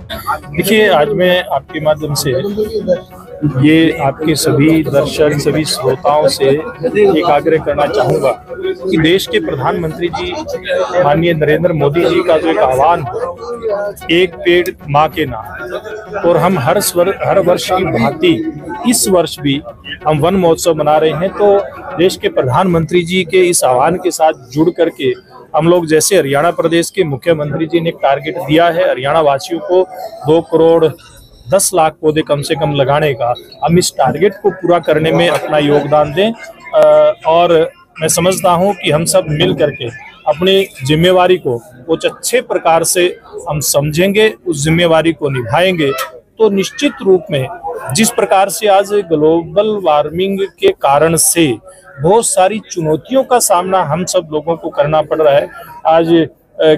देखिए, आज मैं आपके माध्यम से ये आपके सभी दर्शक, सभी श्रोताओं से एक आग्रह करना चाहूँगा कि देश के प्रधानमंत्री जी माननीय नरेंद्र मोदी जी का जो एक आह्वान है, एक पेड़ माँ के नाम, और हम हर वर्ष की भांति इस वर्ष भी हम वन महोत्सव मना रहे हैं। तो देश के प्रधानमंत्री जी के इस आह्वान के साथ जुड़ करके हम लोग, जैसे हरियाणा प्रदेश के मुख्यमंत्री जी ने एक टारगेट दिया है हरियाणा वासियों को 2 करोड़ 10 लाख पौधे कम से कम लगाने का, हम इस टारगेट को पूरा करने में अपना योगदान दें। और मैं समझता हूं कि हम सब मिल करके अपनी जिम्मेवारी को कुछ अच्छे प्रकार से हम समझेंगे, उस जिम्मेवारी को निभाएंगे तो निश्चित रूप में जिस प्रकार से आज ग्लोबल वार्मिंग के कारण से बहुत सारी चुनौतियों का सामना हम सब लोगों को करना पड़ रहा है। आज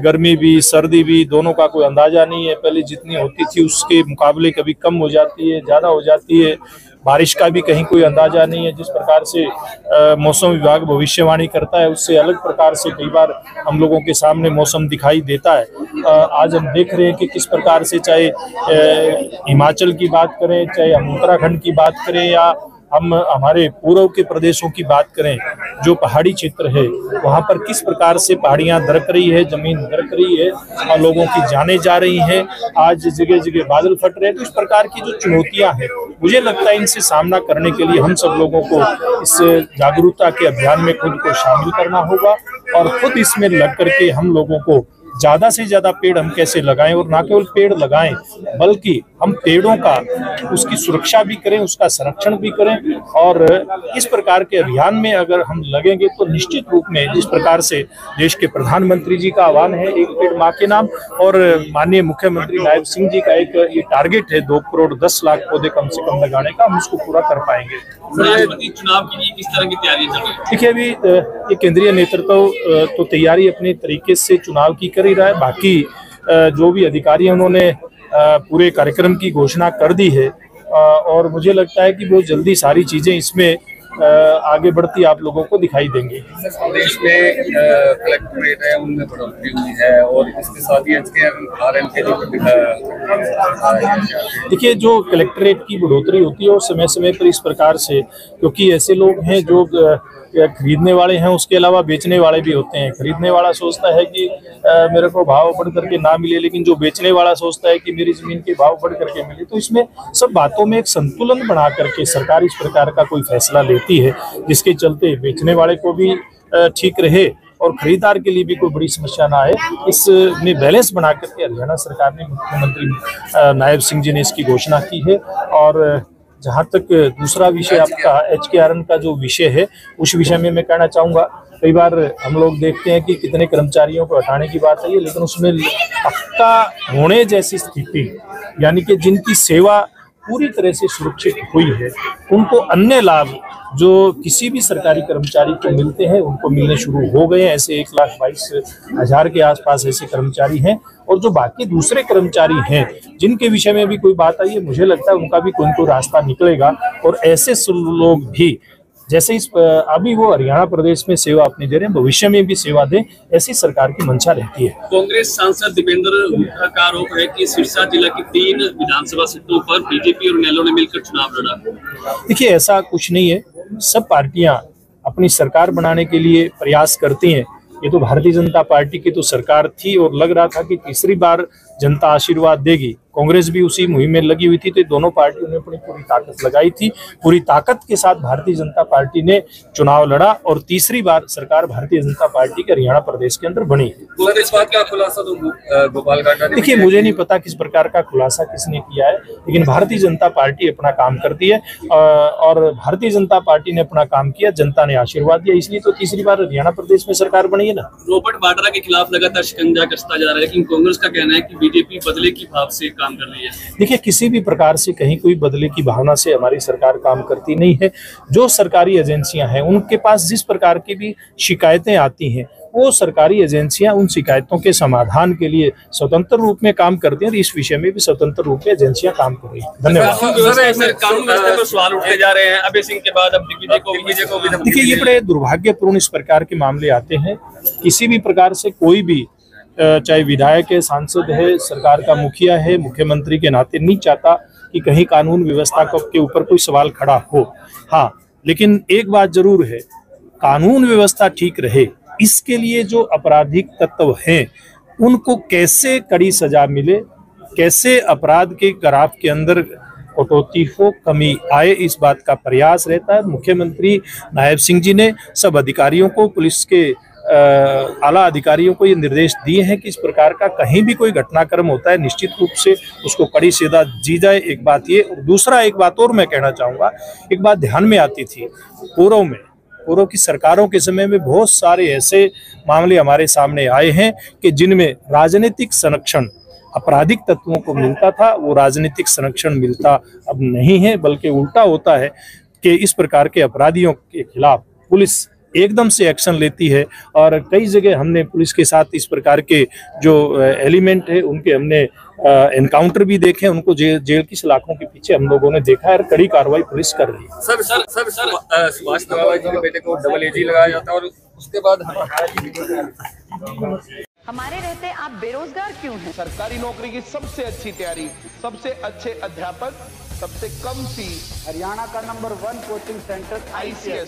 गर्मी भी, सर्दी भी, दोनों का कोई अंदाजा नहीं है। पहले जितनी होती थी उसके मुकाबले कभी कम हो जाती है, ज़्यादा हो जाती है। बारिश का भी कहीं कोई अंदाजा नहीं है। जिस प्रकार से मौसम विभाग भविष्यवाणी करता है, उससे अलग प्रकार से कई बार हम लोगों के सामने मौसम दिखाई देता है। आज हम देख रहे हैं कि किस प्रकार से, चाहे हिमाचल की बात करें, चाहे हम उत्तराखंड की बात करें, या हम हमारे पूर्व के प्रदेशों की बात करें, जो पहाड़ी क्षेत्र है वहाँ पर किस प्रकार से पहाड़ियाँ दरक रही है, जमीन दरक रही है और लोगों की जानें जा रही हैं। आज जगह जगह बादल फट रहे हैं। तो इस प्रकार की जो चुनौतियाँ हैं, मुझे लगता है इनसे सामना करने के लिए हम सब लोगों को इस जागरूकता के अभियान में खुद को शामिल करना होगा और खुद इसमें लग करके हम लोगों को ज्यादा से ज्यादा पेड़ हम कैसे लगाएं, और ना केवल पेड़ लगाएं बल्कि हम पेड़ों का उसकी सुरक्षा भी करें, उसका संरक्षण भी करें। और इस प्रकार के अभियान में अगर हम लगेंगे तो निश्चित रूप में जिस प्रकार से देश के प्रधानमंत्री जी का आह्वान है, एक पेड़ माँ के नाम, और माननीय मुख्यमंत्री नायब सिंह जी का एक ये टारगेट है 2 करोड़ 10 लाख पौधे कम से कम लगाने का, हम उसको पूरा कर पाएंगे। चुनाव के लिए किस तरह की तैयारी चल रही है? देखिए, अभी ये केंद्रीय नेतृत्व तो तैयारी अपने तरीके से चुनाव की कर ही रहा है। बाकी जो भी अधिकारी हैं उन्होंने पूरे कार्यक्रम की घोषणा कर दी है और मुझे लगता है कि बहुत जल्दी सारी चीजें इसमें आगे बढ़ती आप लोगों को दिखाई देंगी। देश में कलेक्ट्रेट है, उनमें बढ़ोतरी हुई है और इसके साथ ही देखिए, जो कलेक्ट्रेट की बढ़ोतरी होती है वो समय समय पर इस प्रकार से, क्योंकि ऐसे लोग हैं जो खरीदने वाले हैं, उसके अलावा बेचने वाले भी होते हैं। खरीदने वाला सोचता है कि मेरे को भाव बढ़ करके ना मिले, लेकिन जो बेचने वाला सोचता है कि मेरी जमीन के भाव बढ़ करके मिले। तो इसमें सब बातों में एक संतुलन बना करके सरकार इस प्रकार का कोई फैसला लेती है जिसके चलते बेचने वाले को भी ठीक रहे और खरीदार के लिए भी कोई बड़ी समस्या ना आए। इसमें बैलेंस बना करके हरियाणा सरकार ने, मुख्यमंत्री नायब सिंह जी ने इसकी घोषणा की है। और जहाँ तक दूसरा विषय आपका HKRN का जो विषय है, उस विषय में मैं कहना चाहूँगा, कई बार हम लोग देखते हैं कि कितने कर्मचारियों को हटाने की बात है, लेकिन उसमें पक्का होने जैसी स्थिति, यानी कि जिनकी सेवा पूरी तरह से सुरक्षित हुई है, उनको अन्य लाभ जो किसी भी सरकारी कर्मचारी को मिलते हैं उनको मिलने शुरू हो गए हैं। ऐसे 1,22,000 के आसपास ऐसे कर्मचारी हैं। और जो बाकी दूसरे कर्मचारी हैं जिनके विषय में भी कोई बात आई है, मुझे लगता है उनका भी कोई रास्ता निकलेगा। और ऐसे लोग भी जैसे अभी वो हरियाणा प्रदेश में सेवा अपनी दे रहे हैं, भविष्य में भी सेवा दें, ऐसी सरकार की मंशा रहती है। कांग्रेस सांसद दीपेंद्र हुड्डा का आरोप है कि सिरसा जिला की 3 विधानसभा सीटों पर बीजेपी और इनेलो ने मिलकर चुनाव लड़ा। देखिए, ऐसा कुछ नहीं है। सब पार्टियां अपनी सरकार बनाने के लिए प्रयास करती हैं। ये तो भारतीय जनता पार्टी की तो सरकार थी और लग रहा था कि तीसरी बार जनता आशीर्वाद देगी। कांग्रेस भी उसी मुहिम में लगी हुई थी, तो दोनों पार्टियों ने अपनी पूरी ताकत लगाई थी। पूरी ताकत के साथ भारतीय जनता पार्टी ने चुनाव लड़ा और तीसरी बार सरकार भारतीय जनता पार्टी के हरियाणा प्रदेश के अंदर बनी। इस बात का खुलासा तो गोपाल कांडा ने, देखिए, मुझे नहीं पता किस प्रकार का खुलासा किसने किया है, लेकिन भारतीय जनता पार्टी अपना काम करती है और भारतीय जनता पार्टी ने अपना काम किया, जनता ने आशीर्वाद दिया, इसलिए तो तीसरी बार हरियाणा प्रदेश में सरकार बनी है ना। रॉबर्ट वाड्रा के खिलाफ लगातार शिकंजा कसता जा रहा है, लेकिन कांग्रेस का कहना है कि बीजेपी बदले की भाव से काम कर रही है। देखिए, किसी भी प्रकार से कहीं कोई बदले की भावना से हमारी सरकार काम करती नहीं है। जो सरकारी एजेंसियां हैं उनके पास जिस प्रकार की भी शिकायतें आती हैं, वो सरकारी एजेंसियां उन शिकायतों के समाधान के लिए स्वतंत्र रूप में काम करती हैं और इस विषय में भी स्वतंत्र रूप में एजेंसियां काम कर रही हैं। धन्यवाद। कानून व्यवस्था पर सवाल उठते जा रहे हैं। अभय सिंह के बाद अब दिग्विजय को देखिए, ये बड़े दुर्भाग्यपूर्ण इस प्रकार के मामले आते हैं। किसी भी प्रकार से कोई भी चाहे विधायक है, सांसद है, सरकार का मुखिया है, मुख्यमंत्री के नाते नहीं चाहता कि कहीं कानून व्यवस्था के ऊपर कोई सवाल खड़ा हो। हाँ, लेकिन एक बात जरूर है, कानून व्यवस्था ठीक रहे इसके लिए जो आपराधिक तत्व हैं उनको कैसे कड़ी सजा मिले, कैसे अपराध के ग्राफ के अंदर कटौती हो, कमी आए, इस बात का प्रयास रहता है। मुख्यमंत्री नायब सिंह जी ने सब अधिकारियों को, पुलिस के आला अधिकारियों को ये निर्देश दिए हैं कि इस प्रकार का कहीं भी कोई घटनाक्रम होता है निश्चित रूप से उसको कड़ी सजा दी जाए। एक बात ये, और दूसरा एक बात और मैं कहना चाहूँगा, एक बात ध्यान में आती थी पूर्व की सरकारों के समय में बहुत सारे ऐसे मामले हमारे सामने आए हैं कि जिनमें राजनीतिक संरक्षण आपराधिक तत्वों को मिलता था, वो राजनीतिक संरक्षण मिलता अब नहीं है, बल्कि उल्टा होता है कि इस प्रकार के अपराधियों के खिलाफ पुलिस एकदम से एक्शन लेती है। और कई जगह हमने पुलिस के साथ इस प्रकार के जो एलिमेंट है उनके हमने एनकाउंटर भी देखे, उनको जेल की सलाखों के पीछे हम लोगों ने देखा है और कड़ी कार्रवाई पुलिस कर रही है। सर सुभाष नवाला जी के बेटे को डबल एजी लगाया जाता है और उसके बाद हमारे रहते आप बेरोजगार क्यों हैं? सरकारी नौकरी की सबसे अच्छी तैयारी, सबसे अच्छे अध्यापक, सबसे कम फीस, हरियाणा का नंबर 1 कोचिंग सेंटर ICS